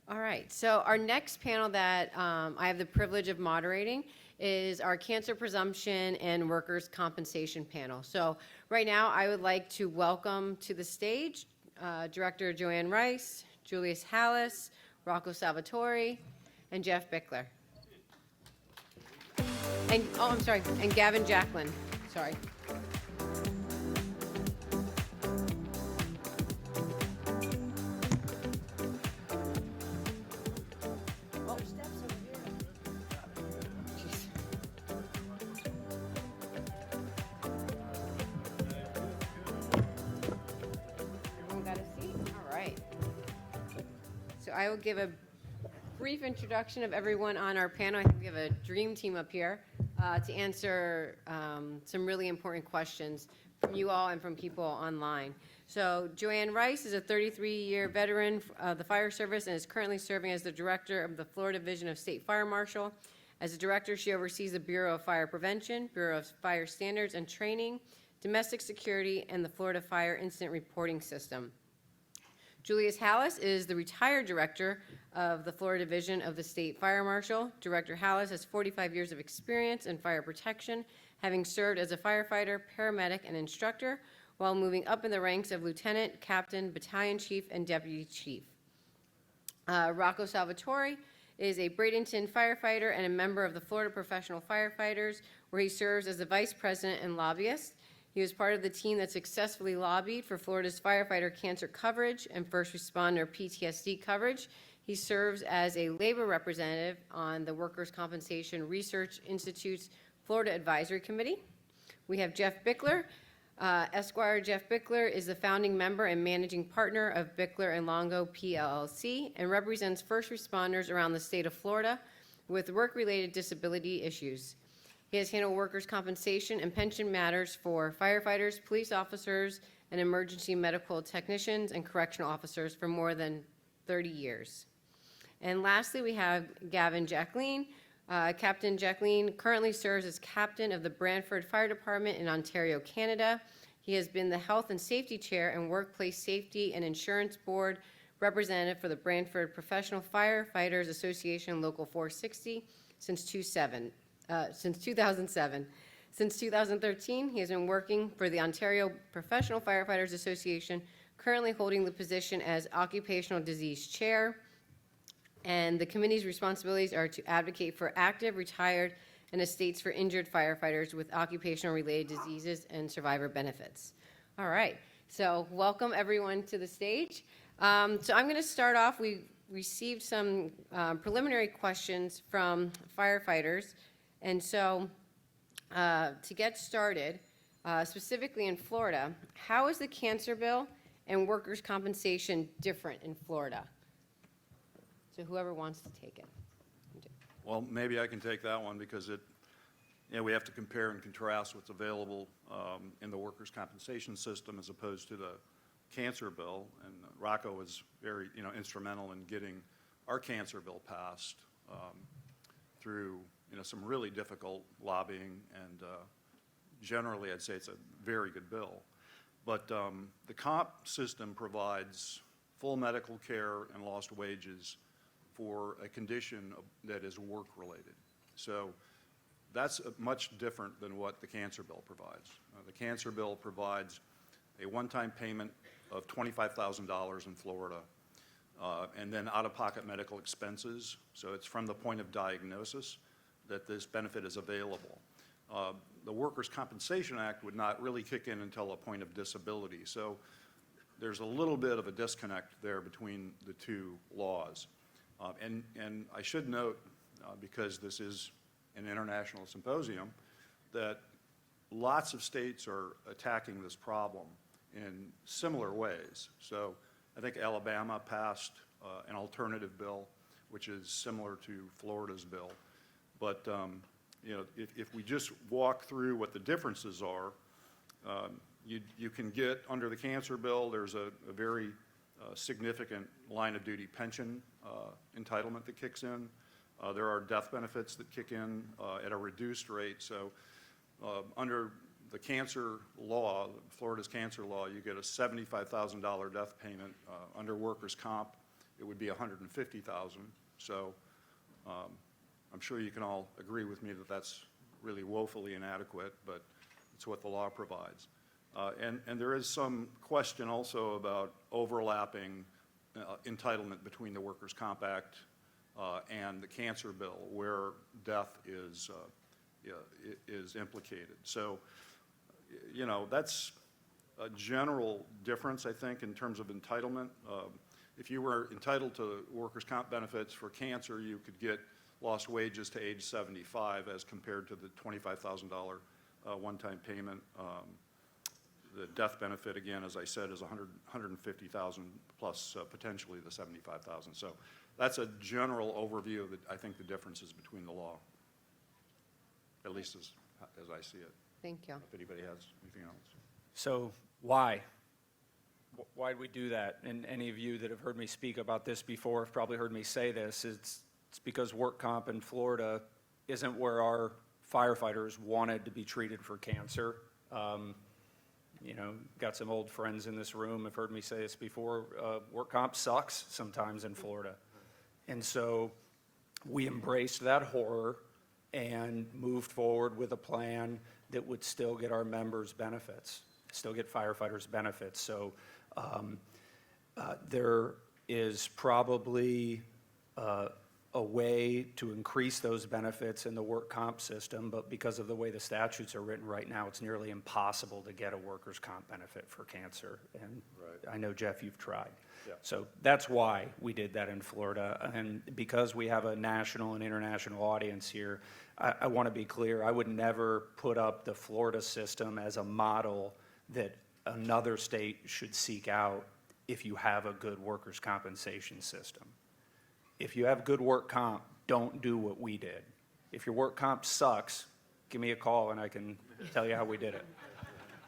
All right, so our next panel that I have the privilege of moderating is our cancer presumption and workers' compensation panel. So right now I would like to welcome to the stage Director JoAnne Rice, Julius Halas, Rocco Salvatori, and Geoff Bichler. And, oh, I'm sorry, and Gavin Jacklyn, sorry. I will give a brief introduction of everyone on our panel. I think we have a dream team up here to answer some really important questions from you all and from people online. So JoAnne Rice is a 33-year veteran of the fire service and is currently serving as the director of the Florida Division of State Fire Marshal. As a director, she oversees the Bureau of Fire Prevention, Bureau of Fire Standards and Training, Domestic Security, and the Florida Fire Incident Reporting System. Julius Halas is the retired director of the Florida Division of the State Fire Marshal. Director Halas has 45 years of experience in fire protection, having served as a firefighter, paramedic, and instructor, while moving up in the ranks of lieutenant, captain, battalion chief, and deputy chief. Rocco Salvatori is a Bradenton firefighter and a member of the Florida Professional Firefighters, where he serves as the vice president and lobbyist. He was part of the team that successfully lobbied for Florida's firefighter cancer coverage and first responder PTSD coverage. He serves as a labor representative on the Workers' Compensation Research Institute's Florida Advisory Committee. We have Geoff Bichler. Esquire Geoff Bichler is the founding member and managing partner of Bichler and Longo PLLC and represents first responders around the state of Florida with work-related disability issues. He has handled workers' compensation and pension matters for firefighters, police officers, and emergency medical technicians and correctional officers for more than 30 years. And lastly, we have Gavin Jacklyn. Captain Jacklyn currently serves as captain of the Brantford Fire Department in Ontario, Canada. He has been the Health and Safety Chair and Workplace Safety and Insurance Board representative for the Brantford Professional Firefighters Association Local 460 since 2007. Since 2013, he has been working for the Ontario Professional Firefighters Association, currently holding the position as Occupational Disease Chair. And the committee's responsibilities are to advocate for active, retired, and estates for injured firefighters with occupational-related diseases and survivor benefits. All right, so welcome everyone to the stage. So I'm going to start off. We received some preliminary questions from firefighters. And so to get started, specifically in Florida, how is the cancer bill and workers' compensation different in Florida? So whoever wants to take it. Well, maybe I can take that one because we have to compare and contrast what's available in the workers' compensation system as opposed to the cancer bill. And Rocco was very, instrumental in getting our cancer bill passed through, some really difficult lobbying, and generally I'd say it's a very good bill. But the comp system provides full medical care and lost wages for a condition that is work-related. So that's much different than what the cancer bill provides. The cancer bill provides a one-time payment of $25,000 in Florida, and then out-of-pocket medical expenses. So it's from the point of diagnosis that this benefit is available. The Workers' Compensation Act would not really kick in until a point of disability. So there's a little bit of a disconnect there between the two laws. And I should note, because this is an international symposium, that lots of states are attacking this problem in similar ways. So I think Alabama passed an alternative bill, which is similar to Florida's bill. But if we just walk through what the differences are, you can get under the cancer bill, there's a very significant line of duty pension entitlement that kicks in. There are death benefits that kick in at a reduced rate. So under the cancer law, Florida's cancer law, you get a $75,000 death payment. Under workers' comp, it would be 150,000. So I'm sure you can all agree with me that that's really woefully inadequate, but it's what the law provides. And there is some question also about overlapping entitlement between the Workers' Comp Act and the cancer bill, where death is implicated. So, you know, that's a general difference, I think, in terms of entitlement. If you were entitled to workers' comp benefits for cancer, you could get lost wages to age 75 as compared to the $25,000 one-time payment. The death benefit, again, as I said, is $150,000 plus potentially the $75,000. So that's a general overview of, I think, the differences between the law, at least as I see it. Thank you. If anybody has anything else. So why? Why did we do that? And any of you that have heard me speak about this before have probably heard me say this. It's because work comp in Florida isn't where our firefighters wanted to be treated for cancer. You know, got some old friends in this room have heard me say this before. Work comp sucks sometimes in Florida. And so we embraced that horror and moved forward with a plan that would still get our members benefits, still get firefighters benefits. So there is probably a way to increase those benefits in the work comp system, but because of the way the statutes are written right now, it's nearly impossible to get a workers' comp benefit for cancer. And Right. I know, Geoff, you've tried. Yeah. So that's why we did that in Florida. And because we have a national and international audience here, I want to be clear, I would never put up the Florida system as a model that another state should seek out if you have a good workers' compensation system. If you have good work comp, don't do what we did. If your work comp sucks, give me a call and I can tell you how we did it.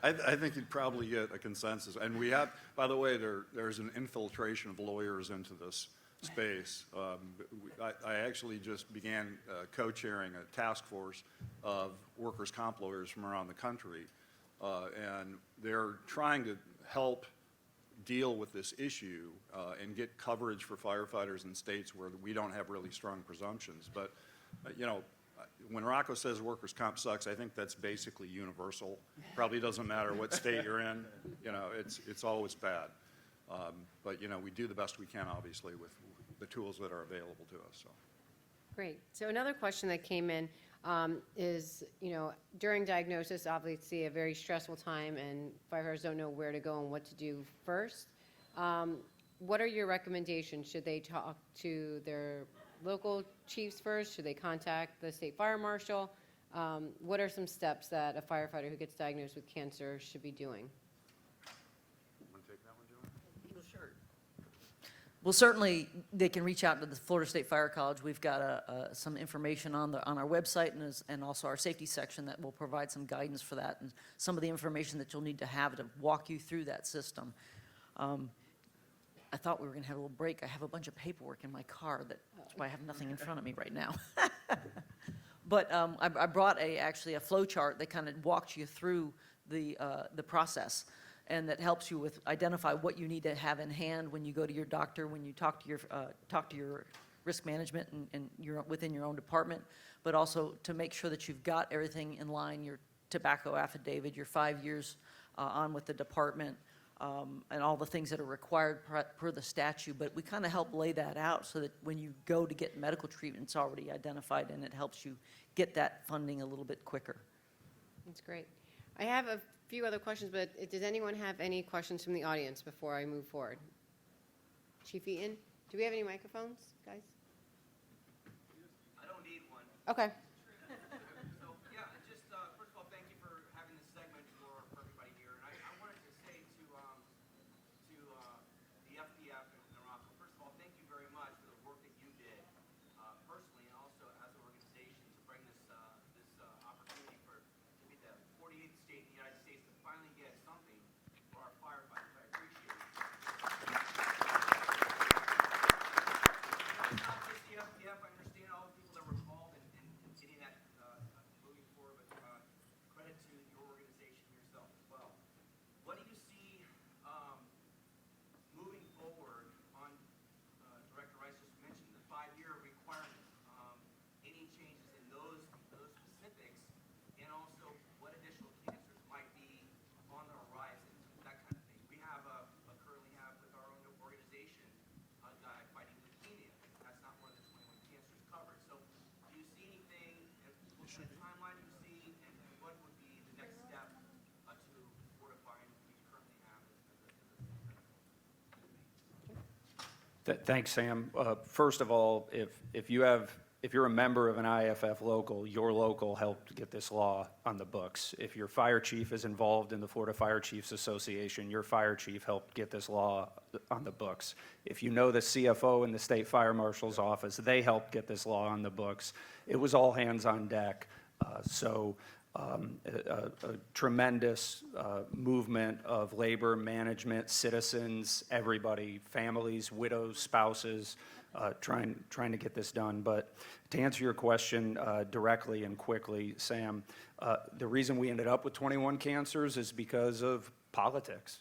I think you'd probably get a consensus. And we have, by the way, there's an infiltration of lawyers into this space. I actually just began co-chairing a task force of workers' comp lawyers from around the country. And they're trying to help deal with this issue and get coverage for firefighters in states where we don't have really strong presumptions. But, you know, when Rocco says workers' comp sucks, I think that's basically universal. Probably doesn't matter what state you're in. You know, it's always bad. But, you know, we do the best we can, obviously, with the tools that are available to us. So. Great. So another question that came in is, you know, during diagnosis, obviously a very stressful time, and firefighters don't know where to go and what to do first. What are your recommendations? Should they talk to their local chiefs first? Should they contact the state fire marshal? What are some steps that a firefighter who gets diagnosed with cancer should be doing? Want to take that one, JoAnne? Well, sure. Well, certainly, they can reach out to the Florida State Fire College. We've got some information on our website and also our safety section that will provide some guidance for that and some of the information that you'll need to have to walk you through that system. I thought we were going to have a little break. I have a bunch of paperwork in my car. That's why I have nothing in front of me right now. But I brought actually a flow chart that kind of walks you through the process, and that helps you with identify what you need to have in hand when you go to your doctor, when you talk to your risk management and you're within your own department, but also to make sure that you've got everything in line, your tobacco affidavit, your 5 years on with the department, and all the things that are required per the statute. But we kind of help lay that out so that when you go to get medical treatment, it's already identified, and it helps you get that funding a little bit quicker. That's great. I have a few other questions, but does anyone have any questions from the audience before I move forward? Chief Eaton, do we have any microphones, guys? I don't need one. Okay. So, yeah, just, first of all, thank you for having this segment for everybody here. And I wanted to say to the FDF and Rocco, first of all, thank you very much for the work that you did personally and also as an organization to bring this opportunity to be the 48th state in the United States to finally get something for our firefighters. I appreciate it. It's not just the FDF. I understand all the people that were involved in timeline you see, and what would be the next step to fortifying what we currently have as a Thanks, Sam. First of all, if you're a member of an IFF local, your local helped get this law on the books. If your fire chief is involved in the Florida Fire Chiefs Association, your fire chief helped get this law on the books. If you know the CFO in the State Fire Marshal's office, they helped get this law on the books. It was all hands on deck. A tremendous movement of labor, management, citizens, everybody, families, widows, spouses, trying to get this done. But to answer your question directly and quickly, Sam, the reason we ended up with 21 cancers is because of politics.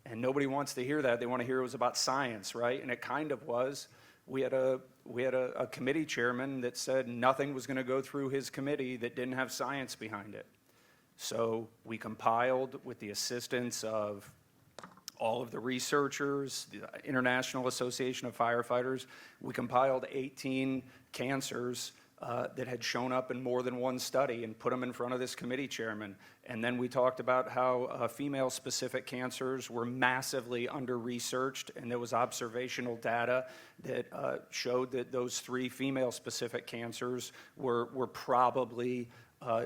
And nobody wants to hear that. They want to hear it was about science, right? And it kind of was. We had a committee chairman that said nothing was going to go through his committee that didn't have science behind it. So we compiled, with the assistance of all of the researchers, the International Association of Firefighters, we compiled 18 cancers that had shown up in more than one study and put them in front of this committee chairman. And then we talked about how female-specific cancers were massively under-researched, and there was observational data that showed that those 3 female-specific cancers were probably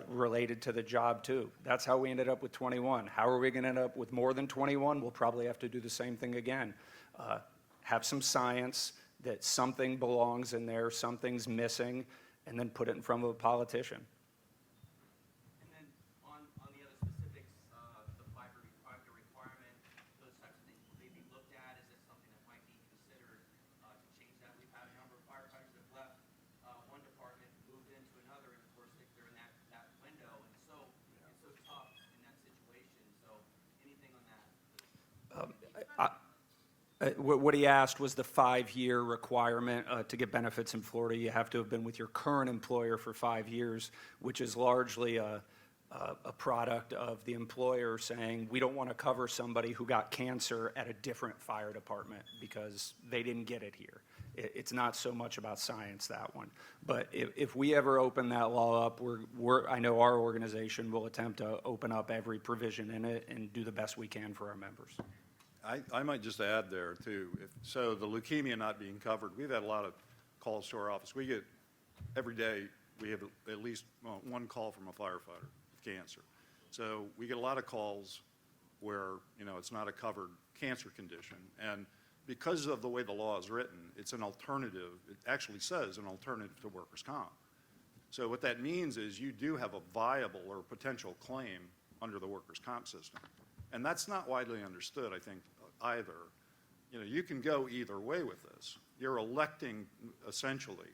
related to the job too. That's how we ended up with 21. How are we going to end up with more than 21? We'll probably have to do the same thing again. Have some science that something belongs in there, something's missing, and then put it in front of a politician. And then on the other specifics, the five year requirement, those types of things, will they be looked at? Is that something that might be considered to change that? We've had a number of firefighters that left one department, moved into another, and of course, they're in that window, and it's so tough in that situation. So anything on that? What he asked was the 5-year requirement to get benefits in Florida. You have to have been with your current employer for 5 years, which is largely a product of the employer saying, we don't want to cover somebody who got cancer at a different fire department because they didn't get it here. It's not so much about science, that one. But if we ever open that law up, I know our organization will attempt to open up every provision in it and do the best we can for our members. I might just add there, too. So the leukemia not being covered, we've had a lot of calls to our office. We get, every day, we have at least one call from a firefighter with cancer. So we get a lot of calls where, it's not a covered cancer condition. And because of the way the law is written, it's an alternative. It actually says an alternative to workers' comp. So what that means is you do have a viable or potential claim under the workers' comp system. And that's not widely understood, I think, either. You can go either way with this. You're electing, essentially,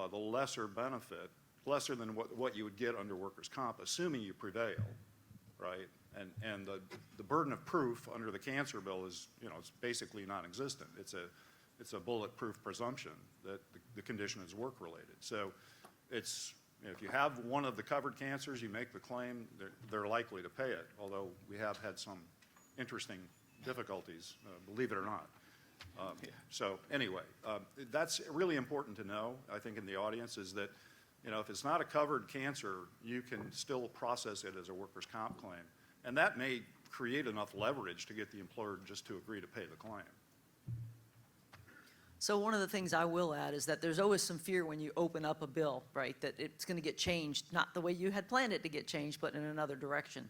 the lesser benefit, lesser than what you would get under workers' comp, assuming you prevail, right? And the burden of proof under the cancer bill is, it's basically non-existent. It's a bulletproof presumption that the condition is work-related. So it's, if you have one of the covered cancers, you make the claim, they're likely to pay it, although we have had some interesting difficulties, believe it or not. So anyway, that's really important to know, I think, in the audience, is that, if it's not a covered cancer, you can still process it as a workers' comp claim. And that may create enough leverage to get the employer just to agree to pay the claim. So one of the things I will add is that there's always some fear when you open up a bill, right, that it's going to get changed, not the way you had planned it to get changed, but in another direction.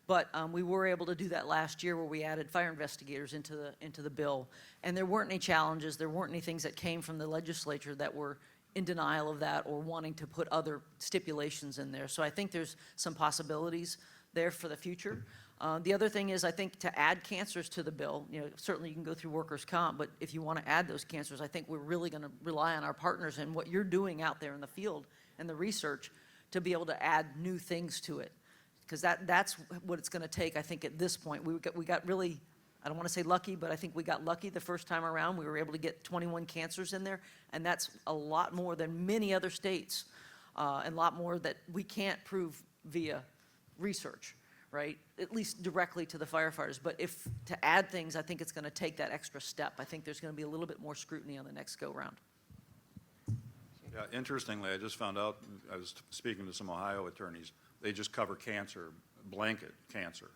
But we were able to do that last year where we added fire investigators into the bill, and there weren't any challenges, there weren't any things that came from the legislature that were in denial of that or wanting to put other stipulations in there. So I think there's some possibilities there for the future. The other thing is, I think, to add cancers to the bill, certainly you can go through workers' comp, but if you want to add those cancers, I think we're really going to rely on our partners and what you're doing out there in the field and the research to be able to add new things to it. Because that's what it's going to take, I think, at this point. We got really, I don't want to say lucky, but I think we got lucky the first time around. We were able to get 21 cancers in there, and that's a lot more than many other states, and a lot more that we can't prove via research, right? At least directly to the firefighters. But if to add things, I think it's going to take that extra step. I think there's going to be a little bit more scrutiny on the next go-round. Yeah, interestingly, I just found out, I was speaking to some Ohio attorneys, they just cover cancer, blanket cancer.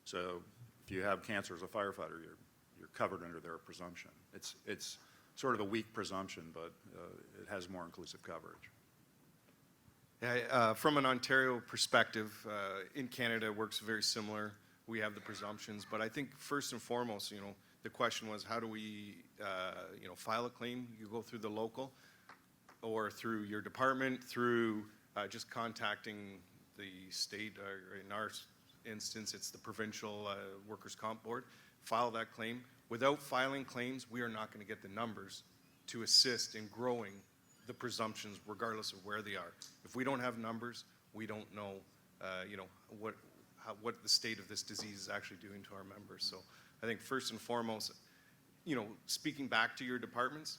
So if you have cancer as a firefighter, you're covered under their presumption. It's sort of a weak presumption, but it has more inclusive coverage. Yeah, from an Ontario perspective, in Canada, it works very similar. We have the presumptions, but I think first and foremost, the question was, how do we, file a claim? You go through the local or through your department, through just contacting the state, or in our instance, it's the provincial workers' comp board, file that claim. Without filing claims, we are not going to get the numbers to assist in growing the presumptions regardless of where they are. If we don't have numbers, we don't know, what the state of this disease is actually doing to our members. So I think first and foremost, speaking back to your departments,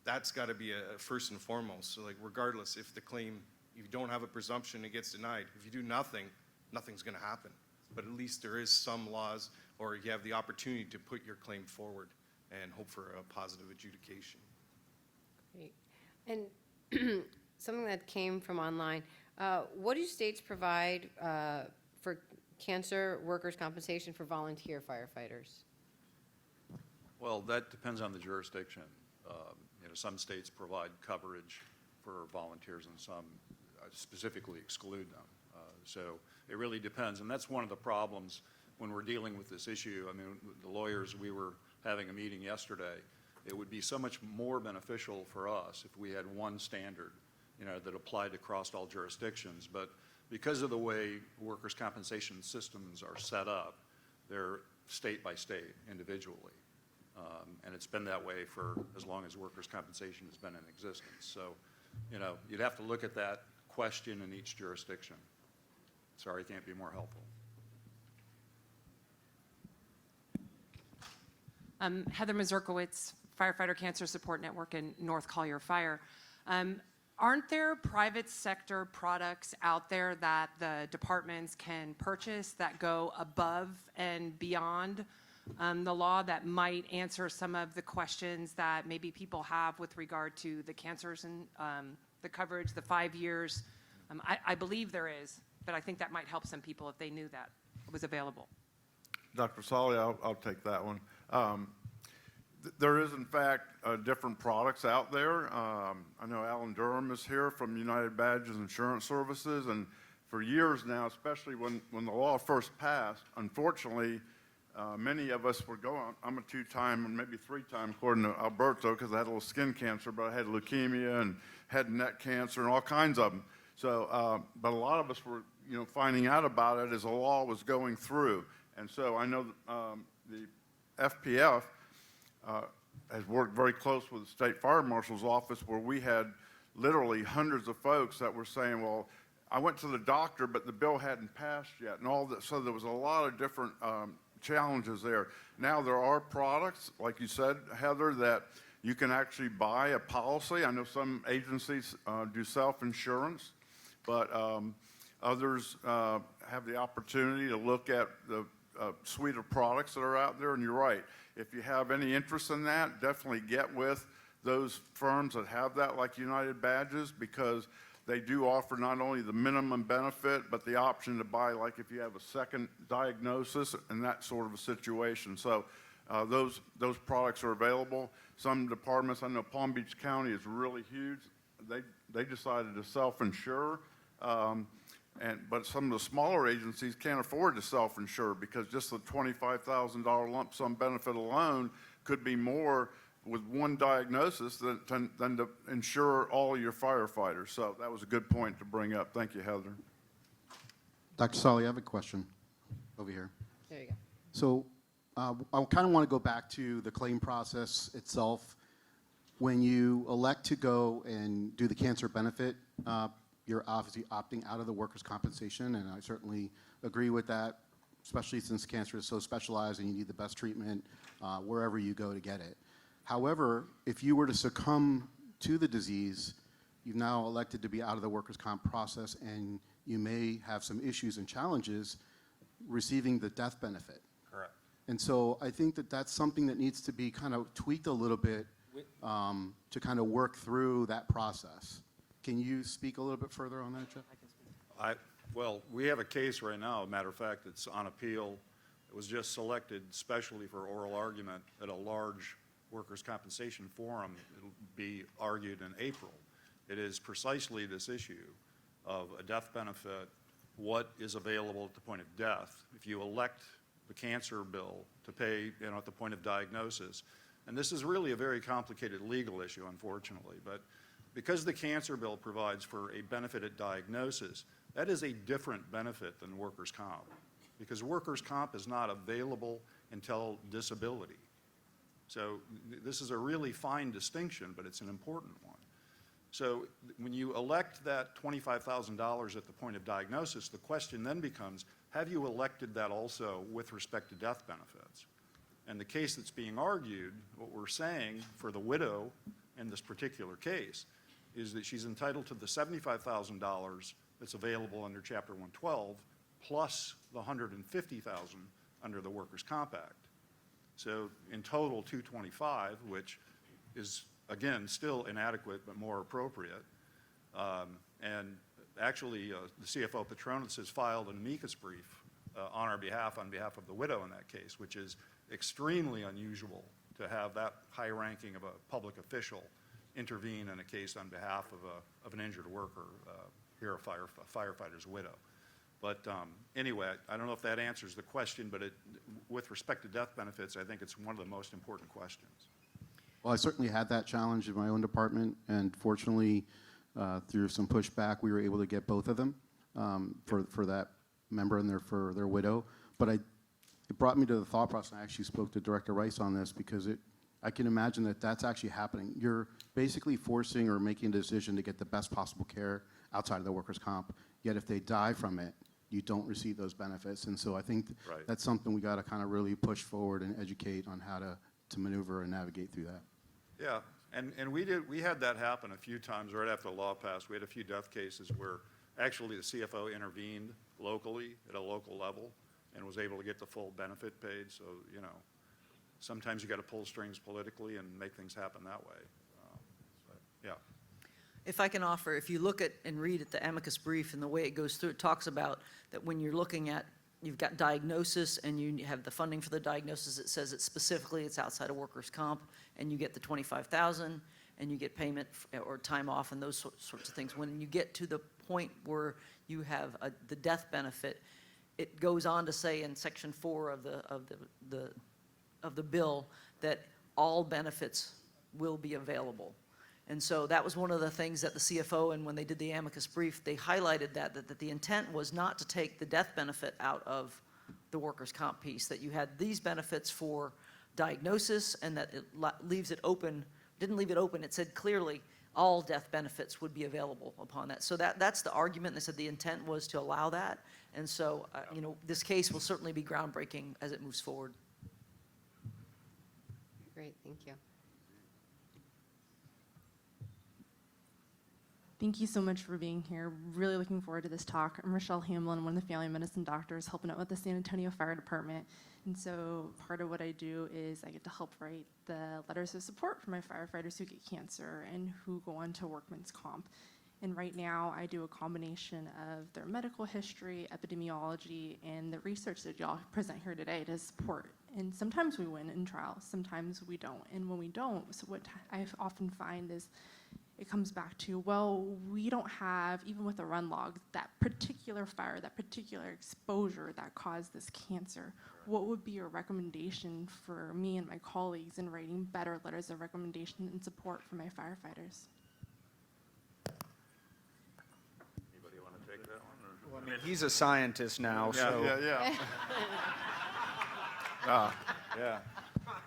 that's got to be a first and foremost. So like regardless if the claim, if you don't have a presumption, it gets denied. If you do nothing, nothing's going to happen. But at least there is some laws, or you have the opportunity to put your claim forward and hope for a positive adjudication. Great. And something that came from online, what do states provide for cancer workers' compensation for volunteer firefighters? Well, that depends on the jurisdiction. Some states provide coverage for volunteers and some specifically exclude them. So it really depends, and that's one of the problems when we're dealing with this issue. I mean, the lawyers, we were having a meeting yesterday. It would be so much more beneficial for us if we had one standard, that applied across all jurisdictions. But because of the way workers' compensation systems are set up, they're state by state individually. And it's been that way for as long as workers' compensation has been in existence. So, you'd have to look at that question in each jurisdiction. Sorry, I can't be more helpful. Heather Mazurkowitz, Firefighter Cancer Support Network in North Collier Fire. Aren't there private sector products out there that the departments can purchase that go above and beyond the law that might answer some of the questions that maybe people have with regard to the cancers and the coverage, the 5 years? I believe there is, but I think that might help some people if they knew that was available. Dr. Solly, I'll take that one. There is, in fact, different products out there. I know Alan Durham is here from United Badges Insurance Services, and for years now, especially when the law first passed, unfortunately, many of us were going, I'm a 2-time and maybe 3-time according to Alberto, because I had a little skin cancer, but I had leukemia and head and neck cancer and all kinds of them. So, but a lot of us were, finding out about it as the law was going through. And so I know the FPF has worked very close with the State Fire Marshal's office, where we had literally hundreds of folks that were saying, well, I went to the doctor, but the bill hadn't passed yet, and all that. So there was a lot of different challenges there. Now there are products, like you said, Heather, that you can actually buy a policy. I know some agencies do self-insurance, but others have the opportunity to look at the suite of products that are out there. And you're right, if you have any interest in that, definitely get with those firms that have that, like United Badges, because they do offer not only the minimum benefit, but the option to buy, like if you have a second diagnosis and that sort of a situation. So those products are available. Some departments, I know Palm Beach County is really huge. They decided to self-insure, but some of the smaller agencies can't afford to self-insure, because just the $25,000 lump sum benefit alone could be more with one diagnosis than to insure all your firefighters. So that was a good point to bring up. Thank you, Heather. Dr. Solly, I have a question over here. There you go. So I kind of want to go back to the claim process itself. When you elect to go and do the cancer benefit, you're obviously opting out of the workers' compensation, and I certainly agree with that, especially since cancer is so specialized and you need the best treatment wherever you go to get it. However, if you were to succumb to the disease, you've now elected to be out of the workers' comp process, and you may have some issues and challenges receiving the death benefit. Correct. And so I think that that's something that needs to be kind of tweaked a little bit to kind of work through that process. Can you speak a little bit further on that, Geoff? Well, we have a case right now, matter of fact, it's on appeal. It was just selected specially for oral argument at a large workers' compensation forum. It'll be argued in April. It is precisely this issue of a death benefit, what is available at the point of death. If you elect the cancer bill to pay, at the point of diagnosis, and this is really a very complicated legal issue, unfortunately, but because the cancer bill provides for a benefit at diagnosis, that is a different benefit than workers' comp, because workers' comp is not available until disability. So this is a really fine distinction, but it's an important one. So when you elect that $25,000 at the point of diagnosis, the question then becomes, have you elected that also with respect to death benefits? And the case that's being argued, what we're saying for the widow in this particular case, is that she's entitled to the $75,000 that's available under Chapter 112, plus the $150,000 under the Workers' Comp Act. So in total, $225,000, which is, again, still inadequate but more appropriate. And actually, the CFO Patronus has filed an amicus brief on behalf of the widow in that case, which is extremely unusual to have that high ranking of a public official intervene in a case on behalf of an injured worker, here a firefighter's widow. But anyway, I don't know if that answers the question, but with respect to death benefits, I think it's one of the most important questions. Well, I certainly had that challenge in my own department, and fortunately, through some pushback, we were able to get both of them for that member and for their widow. But it brought me to the thought process. I actually spoke to Director Rice on this because I can imagine that that's actually happening. You're basically forcing or making a decision to get the best possible care outside of the workers' comp, yet if they die from it, you don't receive those benefits. And so I think Right. that's something we got to kind of really push forward and educate on how to maneuver and navigate through that. Yeah, and we had that happen a few times right after the law passed. We had a few death cases where actually the CFO intervened locally at a local level and was able to get the full benefit paid. So, sometimes you got to pull strings politically and make things happen that way. Yeah. If I can offer, if you look at and read at the amicus brief and the way it goes through, it talks about that when you're looking at, you've got diagnosis and you have the funding for the diagnosis, it says it's outside of workers' comp, and you get the $25,000 and you get payment or time off and those sorts of things. When you get to the point where you have the death benefit, it goes on to say in Section 4 of the bill that all benefits will be available. And so that was one of the things that the CFO, and when they did the amicus brief, they highlighted that the intent was not to take the death benefit out of the workers' comp piece, that you had these benefits for diagnosis, and that it leaves it open, didn't leave it open, it said clearly all death benefits would be available upon that. So that's the argument. They said the intent was to allow that. And so, this case will certainly be groundbreaking as it moves forward. Great, thank you. Thank you so much for being here. Really looking forward to this talk. I'm Rochelle Hamlin, one of the family medicine doctors helping out with the San Antonio Fire Department. And so part of what I do is I get to help write the letters of support for my firefighters who get cancer and who go on to workman's comp. And right now I do a combination of their medical history, epidemiology, and the research that y'all present here today to support. And sometimes we win in trials, sometimes we don't. And when we don't, so what I often find is it comes back to, well, we don't have, even with a run log, that particular fire, that particular exposure that caused this cancer. What would be your recommendation for me and my colleagues in writing better letters of recommendation and support for my firefighters? Anybody want to take that one? Or? I mean, he's a scientist now, so. Yeah.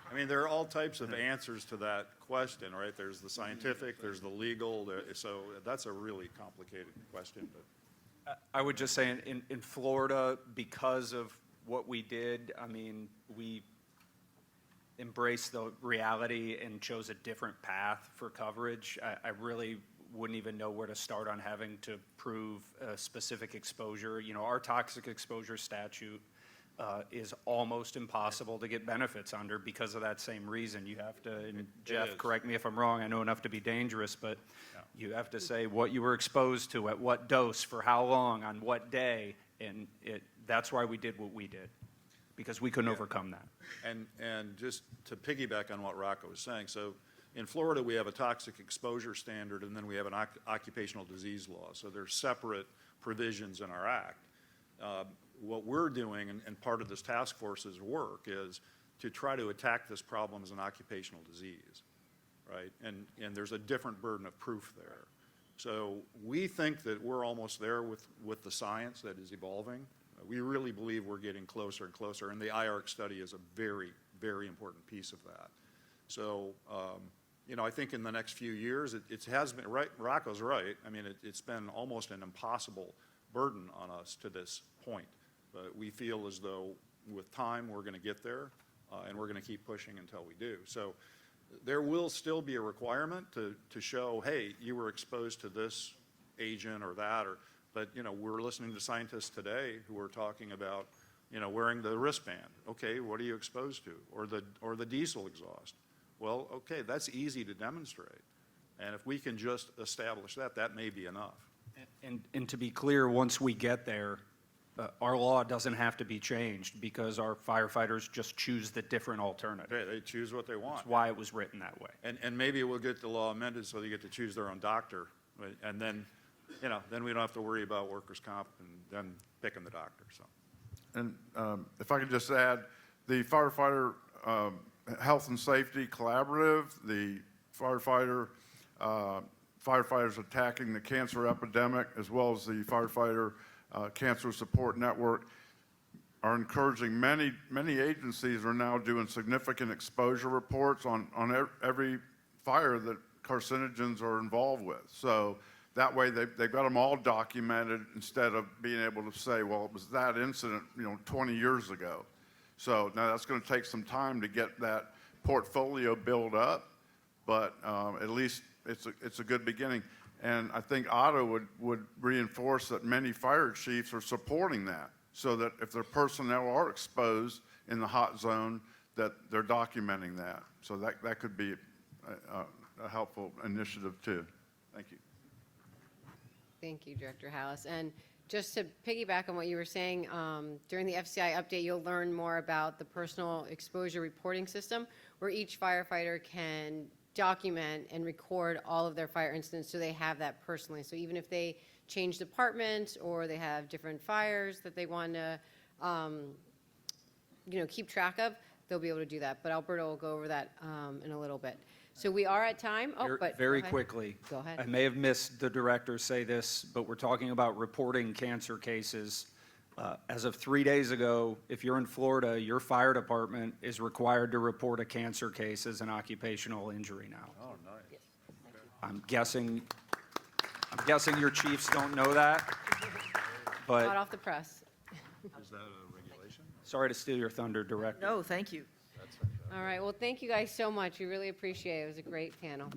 I mean, there are all types of answers to that question, right? There's the scientific, there's the legal, so that's a really complicated question. But I would just say in Florida, because of what we did, I mean, we embraced the reality and chose a different path for coverage. I really wouldn't even know where to start on having to prove a specific exposure. Our toxic exposure statute is almost impossible to get benefits under because of that same reason. You have to, and is. Jeff, correct me if I'm wrong, I know enough to be dangerous, but you have to say what you were exposed to, at what dose, for how long, on what day, and that's why we did what we did, because we couldn't overcome that. And just to piggyback on what Rocco was saying, so in Florida, we have a toxic exposure standard, and then we have an occupational disease law. So there's separate provisions in our act. What we're doing, and part of this task force's work, is to try to attack this problem as an occupational disease, right? And there's a different burden of proof there. So we think that we're almost there with the science that is evolving. We really believe we're getting closer and closer, and the IARC study is a very, very important piece of that. So, I think in the next few years, it has been, right, Rocco's right. I mean, it's been almost an impossible burden on us to this point. But we feel as though with time, we're going to get there, and we're going to keep pushing until we do. So there will still be a requirement to show, hey, you were exposed to this agent or that, but, we're listening to scientists today who are talking about, wearing the wristband. Okay, what are you exposed to? Or the diesel exhaust. Well, okay, that's easy to demonstrate. And if we can just establish that, that may be enough. And to be clear, once we get there, our law doesn't have to be changed because our firefighters just choose the different alternative. Okay, they choose what they want. That's why it was written that way. And maybe we'll get the law amended so they get to choose their own doctor. And then, then we don't have to worry about workers' comp and then picking the doctor, so. And if I could just add, the Firefighter Health and Safety Collaborative, the Firefighters Attacking the Cancer Epidemic, as well as the Firefighter Cancer Support Network, are encouraging many agencies are now doing significant exposure reports on every fire that carcinogens are involved with. So that way they've got them all documented instead of being able to say, well, it was that incident 20 years ago. So now that's going to take some time to get that portfolio built up, but at least it's a good beginning. And I think Otto would reinforce that many fire chiefs are supporting that, so that if their personnel are exposed in the hot zone, that they're documenting that. So that could be a helpful initiative too. Thank you. Thank you, Director Halas. And just to piggyback on what you were saying, during the FCI update, you'll learn more about the personal exposure reporting system, where each firefighter can document and record all of their fire incidents, so they have that personally. So even if they change departments or they have different fires that they want to, keep track of, they'll be able to do that. But Alberto will go over that in a little bit. So we are at time. Very quickly. Go ahead. I may have missed the director say this, but we're talking about reporting cancer cases. As of 3 days ago, if you're in Florida, your fire department is required to report a cancer case as an occupational injury now. Oh, nice. I'm guessing your chiefs don't know that, Hot but off the press. Is that a regulation? sorry to steal your thunder, director. No, thank you. All right. Well, thank you guys so much. We really appreciate it. It was a great panel.